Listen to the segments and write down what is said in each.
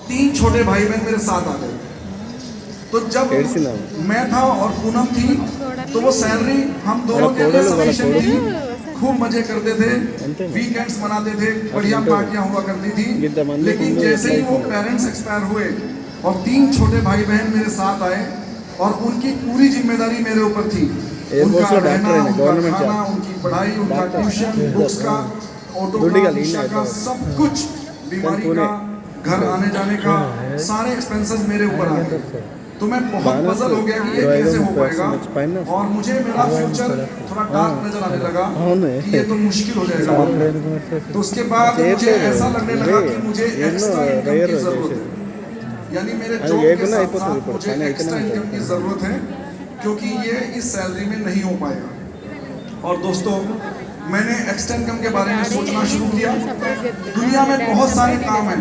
3 छोटे भाई बहन मेरे साथ आ गए। तो जब मैं था और पूनम थी तो वो सैलरी हम दोनों के लिए सफिशिएंट थी। खूब मजे करते थे, वीकेंड्स मनाते थे, बढ़िया पार्टियां हुआ करती थी। लेकिन जैसे ही वो पेरेंट्स एक्सपायर हुए और 3 छोटे भाई बहन मेरे साथ आए और उनकी पूरी जिम्मेदारी मेरे ऊपर थी। उनका रहना, उनका खाना, उनकी पढ़ाई, उनका ट्यूशन, बुक्स का, ऑटो का, रिक्शा का, सब कुछ, बीमारी का, घर आने जाने का, सारे एक्सपेंसेस मेरे ऊपर आ गए। तो मैं बहुत पजल हो गया कि ये कैसे हो पाएगा और मुझे मेरा फ्यूचर थोड़ा डार्क नजर आने लगा कि ये तो मुश्किल हो जाएगा। तो उसके बाद मुझे ऐसा लगने लगा कि मुझे एक्स्ट्रा इनकम की जरूरत है, यानी मेरे जॉब के साथ साथ मुझे एक्स्ट्रा इनकम की जरूरत है, क्योंकि ये इस सैलरी में नहीं हो पाएगा। और दोस्तों, मैंने एक्स्ट्रा इनकम के बारे में सोचना शुरू किया। दुनिया में बहुत सारे काम हैं,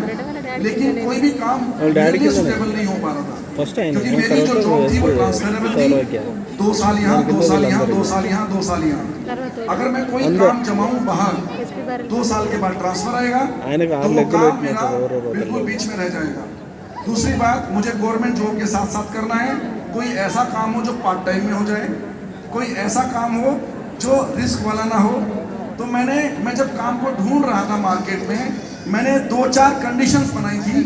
लेकिन कोई भी काम मेरे लिए सुटेबल नहीं हो पा रहा था, क्योंकि मेरी जो जॉब थी वो ट्रांसफरेबल थी। 2 साल यहाँ, 2 साल यहाँ, 2 साल यहाँ, 2 साल यहाँ। अगर मैं कोई काम जमाऊँ बाहर, 2 साल के बाद ट्रांसफर आएगा तो वो काम मेरा बिल्कुल बीच में रह जाएगा। दूसरी बात, मुझे गवर्नमेंट जॉब के साथ साथ करना है। कोई ऐसा काम हो जो पार्ट टाइम में हो जाए, कोई ऐसा काम हो जो रिस्क वाला ना हो। तो मैं जब काम को ढूंढ रहा था मार्केट में, मैंने 2-4 कंडीशंस बनाई थी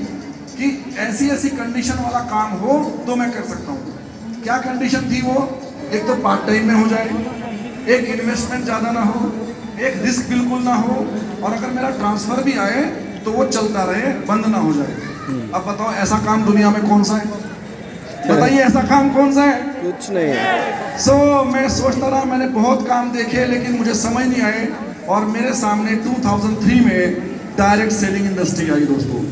कि ऐसी ऐसी कंडीशन वाला काम हो तो मैं कर सकता हूँ। क्या कंडीशन थी वो? एक तो पार्ट टाइम में हो जाए, एक इन्वेस्टमेंट ज़्यादा ना हो, एक रिस्क बिल्कुल ना हो, और अगर मेरा ट्रांसफ़र भी आए तो वो चलता रहे, बंद ना हो जाए। अब बताओ ऐसा काम दुनिया में कौन सा है? बताइए ऐसा काम कौन सा है? कुछ नहीं है। सो मैं सोचता रहा, मैंने बहुत काम देखे लेकिन मुझे समझ नहीं आए, और मेरे सामने 2003 में डायरेक्ट सेलिंग इंडस्ट्री आई दोस्तों।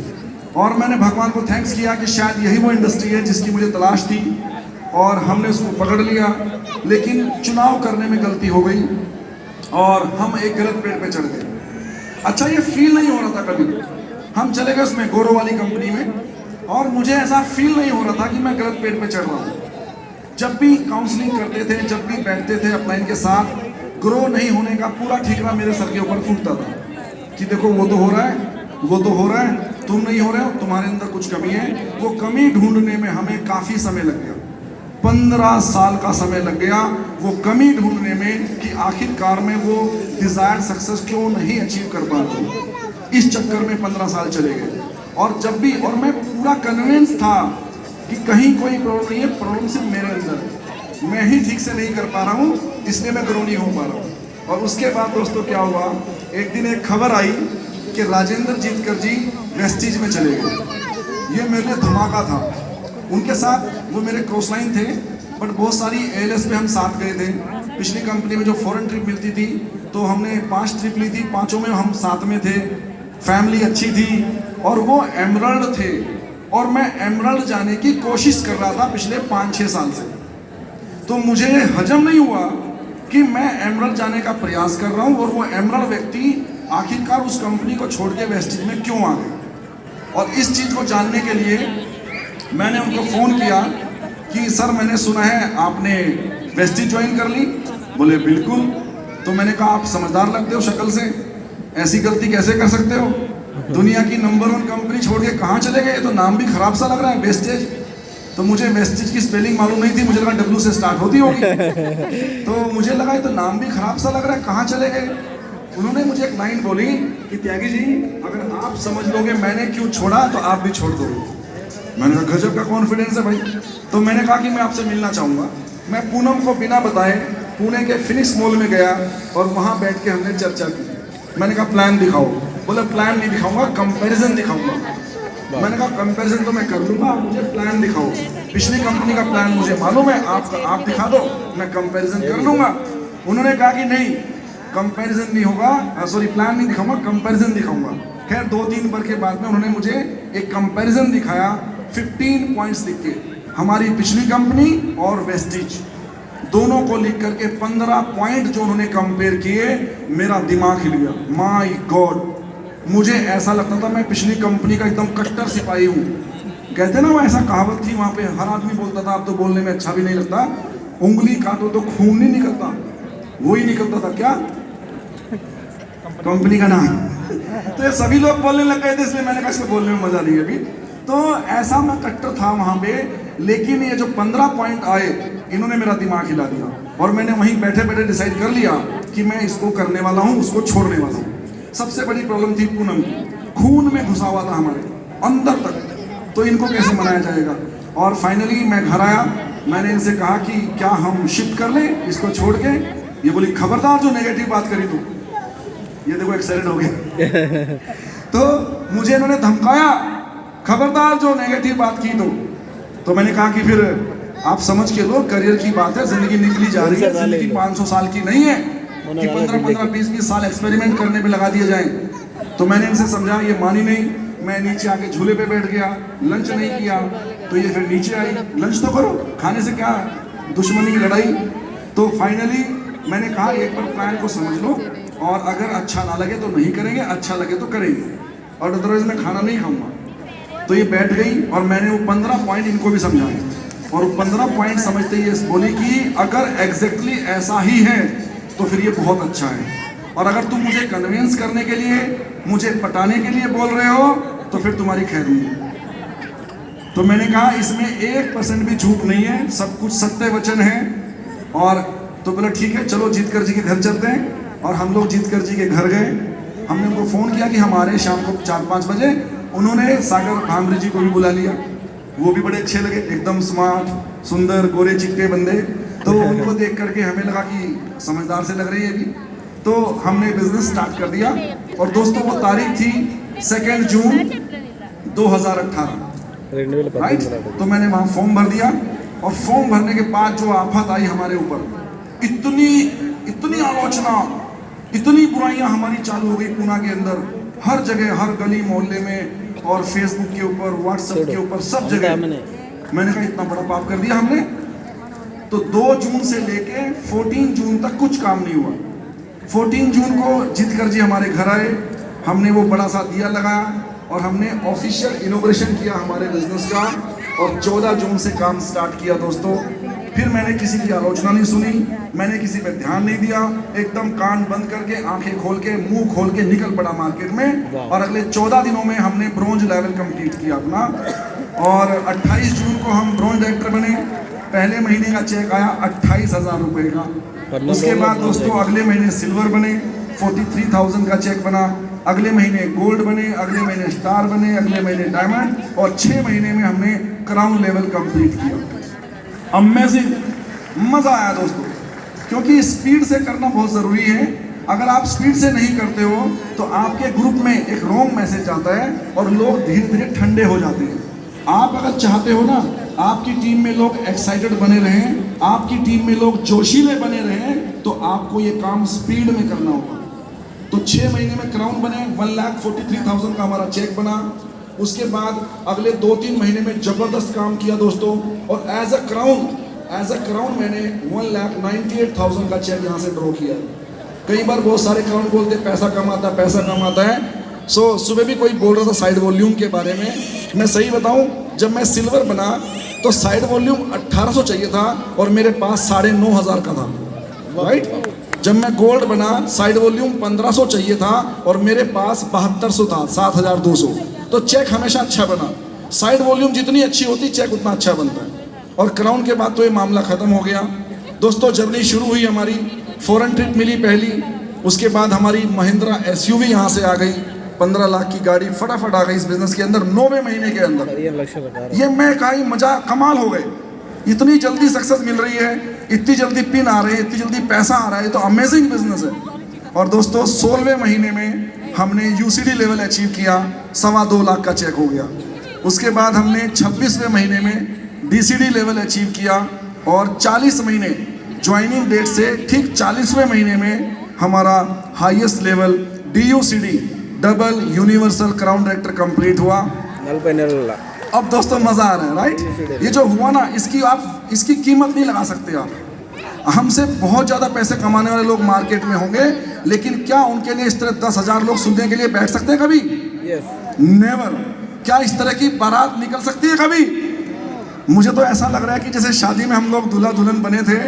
और मैंने भगवान को थैंक्स किया कि शायद यही वो इंडस्ट्री है जिसकी मुझे तलाश थी, और हमने उसको पकड़ लिया। लेकिन चुनाव करने में गलती हो गई और हम एक गलत पेड़ पे चढ़ गए। अच्छा, ये फील नहीं हो रहा था कभी। हम चले गए उसमें गोरो वाली कंपनी में, और मुझे ऐसा फील नहीं हो रहा था कि मैं गलत पेड़ पे चढ़ रहा हूँ। जब भी काउंसलिंग करते थे, जब भी बैठते थे अपलाइन के साथ, ग्रो नहीं होने का पूरा ठीकरा मेरे सर के ऊपर फूटता था कि देखो वो तो हो रहा है, वो तो हो रहा है, तुम नहीं हो रहे हो, तुम्हारे अंदर कुछ कमी है। वो कमी ढूंढने में हमें काफ़ी समय लग गया, 15 साल का समय लग गया वो कमी ढूंढने में कि आखिरकार में वो डिज़ायर्ड सक्सेस क्यों नहीं अचीव कर पा रहे। इस चक्कर में 15 साल चले गए। और जब भी, और मैं पूरा कन्विंस था कि कहीं कोई प्रॉब्लम नहीं है, प्रॉब्लम सिर्फ मेरे अंदर है, मैं ही ठीक से नहीं कर पा रहा हूँ, इसलिए मैं ग्रो नहीं हो पा रहा हूँ। और उसके बाद दोस्तों क्या हुआ, एक दिन एक खबर आई कि राजेंद्र जीतकर जी वेस्टीज में चले गए। ये मेरे लिए धमाका था। उनके साथ वो मेरे क्रॉस लाइन थे, बट बहुत सारी एएलएस में हम साथ गए थे। पिछली कंपनी में जो फॉरेन ट्रिप मिलती थी तो हमने 5 ट्रिप ली थी, 5 में हम साथ में थे। फैमिली अच्छी थी और वो एमरल्ड थे, और मैं एमरल्ड जाने की कोशिश कर रहा था पिछले 5-6 साल से। तो मुझे हजम नहीं हुआ कि मैं एमरल्ड जाने का प्रयास कर रहा हूँ और वो एमरल्ड व्यक्ति आखिरकार उस कंपनी को छोड़ के वेस्टीज में क्यों आ गए। और इस चीज़ को जानने के लिए मैंने उनको फ़ोन किया कि सर मैंने सुना है आपने वेस्टीज ज्वाइन कर ली। बोले बिल्कुल। तो मैंने कहा आप समझदार लगते हो शक्ल से, ऐसी गलती कैसे कर सकते हो? दुनिया की नंबर 1 कंपनी छोड़ के कहाँ चले गए? तो नाम भी खराब सा लग रहा है, वेस्टेज। तो मुझे वेस्टेज की स्पेलिंग मालूम नहीं थी, मुझे लगा W से स्टार्ट होती होगी। तो मुझे लगा ये तो नाम भी खराब सा लग रहा है, कहाँ चले गए? उन्होंने मुझे एक लाइन बोली कि त्यागी जी, अगर आप समझ लोगे मैंने क्यों छोड़ा तो आप भी छोड़ दोगे। मैंने कहा गजब का कॉन्फिडेंस है भाई। तो मैंने कहा कि मैं आपसे मिलना चाहूँगा। मैं पूनम को बिना बताए पुणे के फिनिक्स मॉल में गया और वहाँ बैठ के हमने चर्चा की। मैंने कहा प्लान दिखाओ। बोले प्लान नहीं दिखाऊंगा, कंपैरिजन दिखाऊंगा। मैंने कहा कंपैरिजन तो मैं कर लूँगा, आप मुझे प्लान दिखाओ। पिछली कंपनी का प्लान मुझे मालूम है, आप दिखा दो, मैं कंपैरिजन कर लूँगा। उन्होंने कहा कि नहीं, कंपैरिजन नहीं होगा, सॉरी प्लान नहीं दिखाऊंगा, कंपैरिजन दिखाऊंगा। खैर 2-3 बार के बाद में उन्होंने मुझे एक कंपैरिजन दिखाया, 15 पॉइंट्स लिख के, हमारी पिछली कंपनी और वेस्टीज दोनों को लिख करके 15 पॉइंट जो उन्होंने कंपेयर किए, मेरा दिमाग हिल गया। माय गॉड, मुझे ऐसा लगता था मैं पिछली कंपनी का एकदम कट्टर सिपाही हूँ। कहते ना वो ऐसा कहावत थी वहाँ पे, हर आदमी बोलता था अब तो बोलने में अच्छा भी नहीं लगता, उंगली काटो तो खून नहीं निकलता, वो ही निकलता था। क्या कंपनी का नाम? तो ये सभी लोग बोलने लग गए थे, इसलिए मैंने कहा इसमें बोलने में मजा नहीं है अभी। तो ऐसा मैं कट्टर था वहाँ पे, लेकिन ये जो 15 पॉइंट आए इन्होंने मेरा दिमाग हिला दिया और मैंने वहीं बैठे बैठे डिसाइड कर लिया कि मैं इसको करने वाला हूँ, उसको छोड़ने वाला हूँ। सबसे बड़ी प्रॉब्लम थी पूनम की, खून में घुसा हुआ था हमारे अंदर तक, तो इनको कैसे मनाया जाएगा। और फाइनली मैं घर आया, मैंने इनसे कहा कि क्या हम शिफ्ट कर लें इसको छोड़ के। ये बोली खबरदार जो नेगेटिव बात करी तू। ये देखो एक्साइटेड हो गए। तो मुझे इन्होंने धमकाया, खबरदार जो नेगेटिव बात की तो मैंने कहा कि फिर आप समझ के लो, करियर की बात है, जिंदगी निकली जा रही है, जिंदगी 500 साल की नहीं है कि 15-15, 20-20 साल एक्सपेरिमेंट करने पे लगा दिए जाए। तो मैंने इनसे समझा, ये मानी नहीं। मैं नीचे आके झूले पे बैठ गया, लंच नहीं किया, तो ये फिर नीचे आई, लंच तो करो, खाने से क्या दुश्मनी की लड़ाई। तो फाइनली मैंने कहा एक बार प्लान को समझ लो, और अगर अच्छा ना लगे तो नहीं करेंगे, अच्छा लगे तो करेंगे, और अदरवाइज मैं खाना नहीं खाऊंगा। तो ये बैठ गई और मैंने वो 15 पॉइंट इनको भी समझाए, और वो 15 पॉइंट समझते ही ये बोली कि अगर एग्जैक्टली ऐसा ही है तो फिर ये बहुत अच्छा है, और अगर तुम मुझे कन्विंस करने के लिए, मुझे पटाने के लिए बोल रहे हो तो फिर तुम्हारी खैर नहीं। तो मैंने कहा इसमें 1% भी झूठ नहीं है, सब कुछ सत्य वचन है। और तो बोला ठीक है, चलो जीतकर जी के घर चलते हैं। और हम लोग जीतकर जी के घर गए। हमने उनको फ़ोन किया कि हमारे शाम को 4-5 बजे। उन्होंने सागर भामरे जी को भी बुला लिया, वो भी बड़े अच्छे लगे, एकदम स्मार्ट, सुंदर, गोरे चिट्टे बंदे। तो उनको देख करके हमें लगा कि समझदार से लग रही है अभी। तो हमने बिजनेस स्टार्ट कर दिया। और दोस्तों वो तारीख थी 2 जून 2018, राइट। तो मैंने वहाँ फॉर्म भर दिया, और फॉर्म भरने के बाद जो आफत आई हमारे ऊपर, इतनी आलोचना, इतनी बुराइयां हमारी चालू हो गई पूना के अंदर, हर जगह, हर गली मोहल्ले में, और फेसबुक के ऊपर, व्हाट्सएप के ऊपर, सब जगह। मैंने कहा इतना बड़ा पाप कर दिया हमने। तो 2 जून से लेके 14 जून तक कुछ काम नहीं हुआ। 14 जून को जीतकर जी हमारे घर आए, हमने वो बड़ा सा दिया लगाया, और हमने ऑफिशियल इनॉग्रेशन किया हमारे बिजनेस का, और 14 जून से काम स्टार्ट किया दोस्तों। फिर मैंने किसी की आलोचना नहीं सुनी, मैंने किसी पे ध्यान नहीं दिया, एकदम कान बंद करके, आंखें खोल के, मुंह खोल के निकल पड़ा मार्केट में। और अगले 14 दिनों में हमने ब्रोंज लेवल कंप्लीट किया अपना, और 28 जून को हम ब्रोंज डायरेक्टर बने। पहले महीने का चेक आया 28,000 रुपये का। उसके बाद दोस्तों अगले महीने सिल्वर बने, 43,000 का चेक बना। अगले महीने गोल्ड बने, अगले महीने स्टार बने, अगले महीने डायमंड, और 6 महीने में हमने क्राउन लेवल कंप्लीट किया। अमेजिंग, मज़ा आया दोस्तों, क्योंकि स्पीड से करना बहुत ज़रूरी है। अगर आप स्पीड से नहीं करते हो तो आपके ग्रुप में एक रॉन्ग मैसेज आता है, और लोग धीरे धीरे ठंडे हो जाते हैं। आप अगर चाहते हो ना आपकी टीम में लोग एक्साइटेड बने रहें, आपकी टीम में लोग जोशीले बने रहें, तो आपको ये काम स्पीड में करना होगा। तो 6 महीने में क्राउन बने, 1,43,000 का हमारा चेक बना। उसके बाद अगले 2-3 महीने में जबरदस्त काम किया दोस्तों, और एज अ क्राउन मैंने 1,98,000 का चेक यहाँ से ड्रॉ किया। कई बार बहुत सारे क्राउन बोलते पैसा कमाता है। सुबह भी कोई बोल रहा था साइड वॉल्यूम के बारे में। मैं सही बताऊं, जब मैं सिल्वर बना तो साइड वॉल्यूम 1800 चाहिए था, और मेरे पास 9,500 का था, राइट। जब मैं गोल्ड बना साइड वॉल्यूम 1500 चाहिए था, और मेरे पास 7200 था, 7,200। तो चेक हमेशा अच्छा बना। साइड वॉल्यूम जितनी अच्छी होती चेक उतना अच्छा बनता है। और क्राउन के बाद तो ये मामला ख़त्म हो गया दोस्तों। जर्नी शुरू हुई हमारी, फॉरेन ट्रिप मिली पहली, उसके बाद हमारी महिंद्रा SUV यहाँ से आ गई, 15 लाख की गाड़ी फटाफट आ गई इस बिजनेस के अंदर 9वें महीने के अंदर। ये मैं कहीं मजा कमाल हो गए, इतनी जल्दी सक्सेस मिल रही है, इतनी जल्दी पिन आ रहे हैं, इतनी जल्दी पैसा आ रहा है, तो अमेजिंग बिजनेस है। और दोस्तों 16वें महीने में हमने UCD लेवल अचीव किया, 2.25 लाख का चेक हो गया। उसके बाद हमने 26वें महीने में DCD लेवल अचीव किया, और 40 महीने ज्वाइनिंग डेट से ठीक 40वें महीने में हमारा highest level DUCD double universal crown director complete हुआ। अब दोस्तों मजा आ रहा है, राइट। ये जो हुआ ना, इसकी कीमत नहीं लगा सकते आप। हमसे बहुत ज़्यादा पैसे कमाने वाले लोग मार्केट में होंगे, लेकिन क्या उनके लिए इस तरह 10,000 लोग सुनने के लिए बैठ सकते हैं कभी? नेवर। क्या इस तरह की बारात निकल सकती है कभी? मुझे तो ऐसा लग रहा है कि जैसे शादी में हम लोग दूल्हा दुल्हन बने थे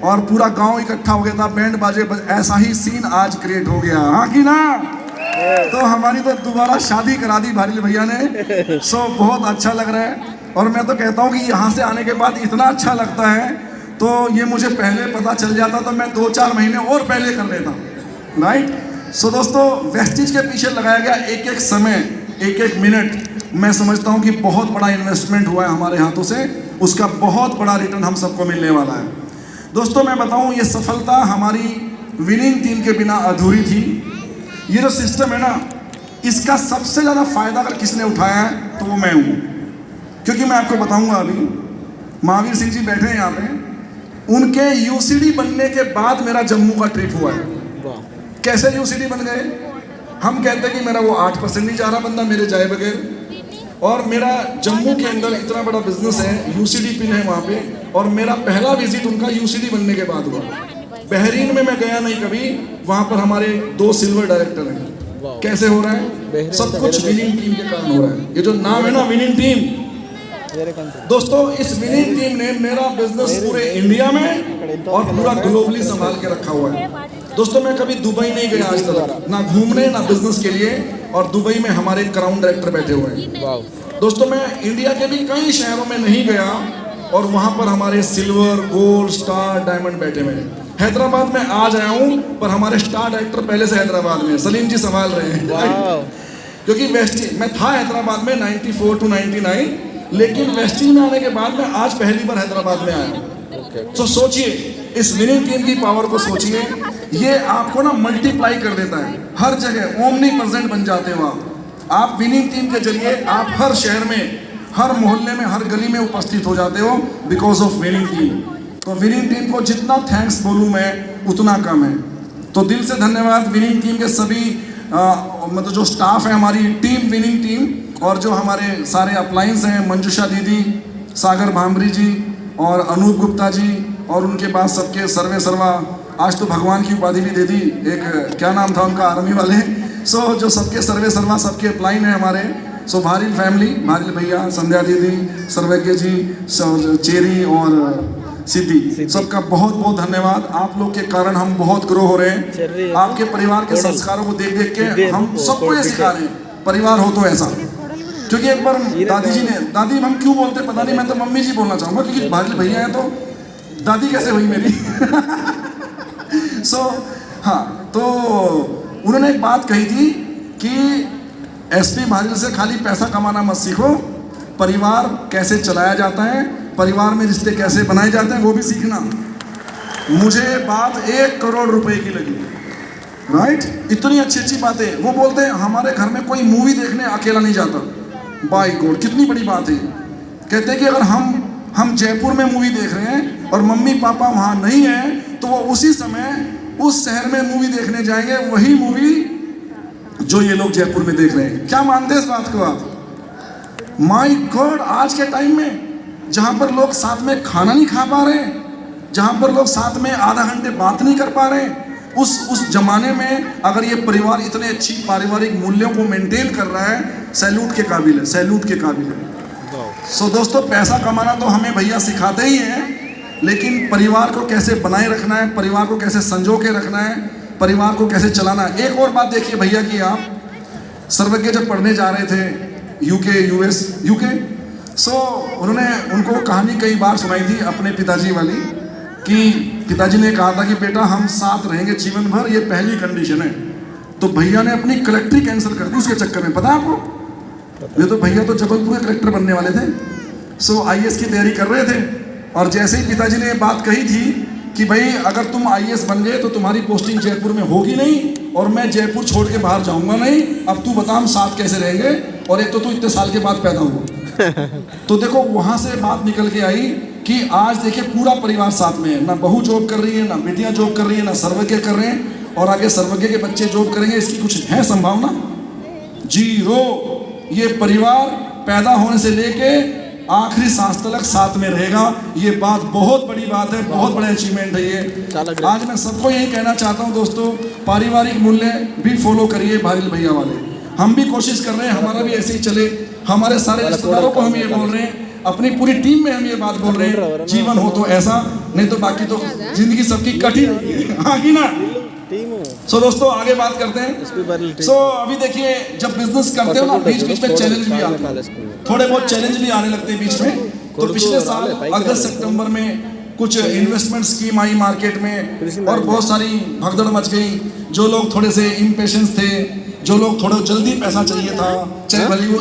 और पूरा गांव इकट्ठा हो गया था, बैंड बाजे, ऐसा ही सीन आज क्रिएट हो गया, हाँ कि ना? तो हमारी तो दोबारा शादी करा दी भारिल भैया ने। सो बहुत अच्छा लग रहा है और मैं तो कहता हूँ कि यहाँ से आने के बाद इतना अच्छा लगता है, तो ये मुझे पहले पता चल जाता तो मैं 2-4 महीने और पहले कर लेता, राइट। सो दोस्तों, वेस्टिज के पीछे लगाया गया एक एक समय, एक एक मिनट, मैं समझता हूँ कि बहुत बड़ा इन्वेस्टमेंट हुआ है हमारे हाथों से, उसका बहुत बड़ा रिटर्न हम सबको मिलने वाला है। दोस्तों मैं बताऊँ, ये सफलता हमारी विनिंग टीम के बिना अधूरी थी। ये जो सिस्टम है ना, इसका सबसे ज़्यादा फायदा अगर किसने उठाया है तो वो मैं हूँ, क्योंकि मैं आपको बताऊंगा, अभी महावीर सिंह जी बैठे हैं यहाँ पे, उनके यूसीडी बनने के बाद मेरा जम्मू का ट्रिप हुआ है। कैसे यूसीडी बन गए? हम कहते हैं कि मेरा वो 8% नहीं जा रहा बंदा मेरे जाए बगैर, और मेरा जम्मू के अंदर इतना बड़ा बिजनेस है, यूसीडी पिन है वहाँ पे, और मेरा पहला विजिट उनका यूसीडी बनने के बाद हुआ। बहरीन में मैं गया नहीं कभी, वहाँ पर हमारे 2 सिल्वर डायरेक्टर हैं। कैसे हो रहा है? सब कुछ विनिंग टीम के कारण हो रहा है। ये जो नाम है ना विनिंग टीम, दोस्तों इस विनिंग टीम ने मेरा बिजनेस पूरे इंडिया में और पूरा ग्लोबली संभाल के रखा हुआ है। दोस्तों मैं कभी दुबई नहीं गया आज तक, ना घूमने ना बिजनेस के लिए, और दुबई में हमारे क्राउन डायरेक्टर बैठे हुए हैं। दोस्तों मैं इंडिया के भी कई शहरों में नहीं गया और वहाँ पर हमारे सिल्वर, गोल्ड, स्टार, डायमंड बैठे हुए हैं। हैदराबाद में आज आया हूँ, पर हमारे स्टार डायरेक्टर पहले से हैदराबाद में सलीम जी संभाल रहे हैं। क्योंकि वेस्टिज मैं था हैदराबाद में 94 to 99, लेकिन वेस्टिज में आने के बाद मैं आज पहली बार हैदराबाद में आया। तो सोचिए, इस विनिंग टीम की पावर को सोचिए, ये आपको ना मल्टीप्लाई कर देता है, हर जगह ओमनी प्रेजेंट बन जाते हो आप विनिंग टीम के जरिए। आप हर शहर में, हर मोहल्ले में, हर गली में उपस्थित हो जाते हो बिकॉज ऑफ विनिंग टीम। तो विनिंग टीम को जितना थैंक्स बोलूँ मैं उतना कम है। तो दिल से धन्यवाद विनिंग टीम के सभी मतलब जो स्टाफ है, हमारी टीम विनिंग टीम, और जो हमारे सारे अप्लायंस हैं, मंजुषा दीदी, सागर भांबरी जी और अनूप गुप्ता जी, और उनके पास सबके सर्वे सर्वा, आज तो भगवान की उपाधि भी दे दी, एक क्या नाम था उनका आर्मी वाले। सो जो सबके सर्वे सर्वा, सबके अप्लाइन हैं हमारे। सो भारिल फैमिली, भारिल भैया, संध्या दीदी, सर्वज्ञ जी, चेरी और सिद्धि, सबका बहुत बहुत धन्यवाद। आप लोग के कारण हम बहुत ग्रो हो रहे हैं। आपके परिवार के संस्कारों को देख देख के हम सबको ये सिखा रहे हैं, परिवार हो तो ऐसा। क्योंकि एक बार दादी जी ने, दादी हम क्यों बोलते पता नहीं, मैं तो मम्मी जी बोलना चाहूँगा, क्योंकि भारिल भैया हैं तो दादी कैसे हुई मेरी। सो हाँ, तो उन्होंने एक बात कही थी कि एसपी भारिल से खाली पैसा कमाना मत सीखो, परिवार कैसे चलाया जाता है, परिवार में रिश्ते कैसे बनाए जाते हैं वो भी सीखना। मुझे बात 1 करोड़ रुपए की लगी, राइट। इतनी अच्छी अच्छी बातें वो बोलते हैं। हमारे घर में कोई मूवी देखने अकेला नहीं जाता, बाय गॉड कितनी बड़ी बात है। कहते हैं कि अगर हम जयपुर में मूवी देख रहे हैं और मम्मी पापा वहाँ नहीं हैं, तो वो उसी समय उस शहर में मूवी देखने जाएंगे, वही मूवी जो ये लोग जयपुर में देख रहे हैं। क्या मानते हैं इस बात को आप? माय गॉड, आज के टाइम में जहाँ पर लोग साथ में खाना नहीं खा पा रहे हैं, जहाँ पर लोग साथ में आधा घंटे बात नहीं कर पा रहे हैं, उस जमाने में अगर ये परिवार इतने अच्छी पारिवारिक मूल्यों को मेंटेन कर रहा है, सैल्यूट के काबिल है, सैल्यूट के काबिल है। सो दोस्तों पैसा कमाना तो हमें भैया सिखाते ही हैं, लेकिन परिवार को कैसे बनाए रखना है, परिवार को कैसे संजो के रखना है, परिवार को कैसे चलाना है। एक और बात देखिए भैया की, आप सर्वज्ञ जब पढ़ने जा रहे थे यूके, सो उन्होंने उनको कहानी कई बार सुनाई थी अपने पिताजी वाली, कि पिताजी ने कहा था कि बेटा हम साथ रहेंगे जीवन भर, ये पहली कंडीशन है। तो भैया ने अपनी कलेक्ट्री कैंसिल कर दी उसके चक्कर में, पता है आपको? ये तो भैया तो जबलपुर के कलेक्टर बनने वाले थे। सो IAS की तैयारी कर रहे थे, और जैसे ही पिताजी ने ये बात कही थी कि भाई अगर तुम IAS बन गए तो तुम्हारी पोस्टिंग जयपुर में होगी नहीं, और मैं जयपुर छोड़ के बाहर जाऊंगा नहीं, अब तू बता हम साथ कैसे रहेंगे, और एक तो तू इतने साल के बाद पैदा हुआ। तो देखो वहां से बात निकल के आई कि आज देखिए पूरा परिवार साथ में है, ना बहू जॉब कर रही है, ना बेटियां जॉब कर रही है, ना सर्वज्ञ कर रहे हैं, और आगे सर्वज्ञ के बच्चे जॉब करेंगे, इसकी कुछ है संभावना? 0। ये परिवार पैदा होने से लेके आखिरी सांस तक साथ में रहेगा। ये बात बहुत बड़ी बात है, बहुत बड़ा अचीवमेंट है ये। आज मैं सबको यही कहना चाहता हूँ दोस्तों, पारिवारिक मूल्य भी फॉलो करिए भारिल भैया वाले। हम भी कोशिश कर रहे हैं हमारा भी ऐसे ही चले, हमारे सारे रिश्तेदारों को हम ये बोल रहे हैं, अपनी पूरी टीम में हम ये बात बोल रहे हैं, जीवन हो तो ऐसा, नहीं तो बाकी तो जिंदगी सबकी कठिन। हाँ कि ना? सो दोस्तों आगे बात करते हैं। सो अभी देखिए जब बिजनेस करते हो ना बीच बीच में चैलेंज भी आते हैं, थोड़े बहुत चैलेंज भी आने लगते हैं बीच में। तो पिछले साल अगस्त सितंबर में कुछ इन्वेस्टमेंट स्कीम आई मार्केट में और बहुत सारी भगदड़ मच गई। जो लोग थोड़े से इम्पेशेंस थे, जो लोग थोड़ा जल्दी पैसा चाहिए था, चाहे भले वो